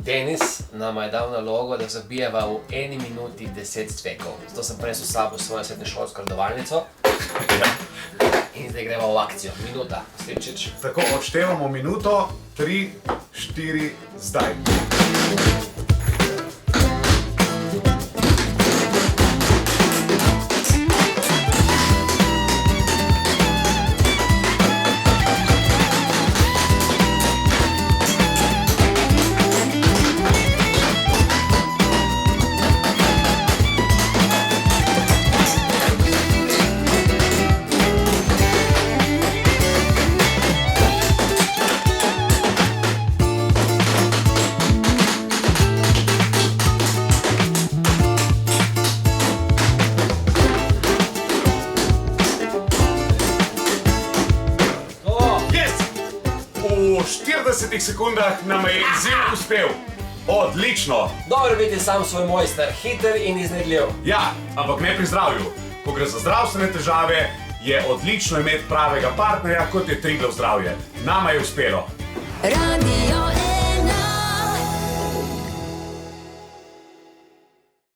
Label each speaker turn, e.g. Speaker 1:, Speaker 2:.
Speaker 1: Denis nama je dal nalogo, da zabijeva v 1 minuti 10 cvekov. Zato sem prinesel s sabo svojo srednješolsko redovalnico. In zdaj gremo v akcijo. Minuta, Slimčič.
Speaker 2: Tako, odštevamo minuto, 3, 4, zdaj. V 40 sekundah nam je izziv uspel. Odlično!
Speaker 1: Dobro biti sam svoj mojster, hiter in iznajdljiv.
Speaker 2: Ja, ampak ne pri zdravju. Ko gre za zdravstvene težave, je odlično imeti pravega partnerja, kot je Triglav zdravje. Nama je uspelo.
Speaker 3: Radio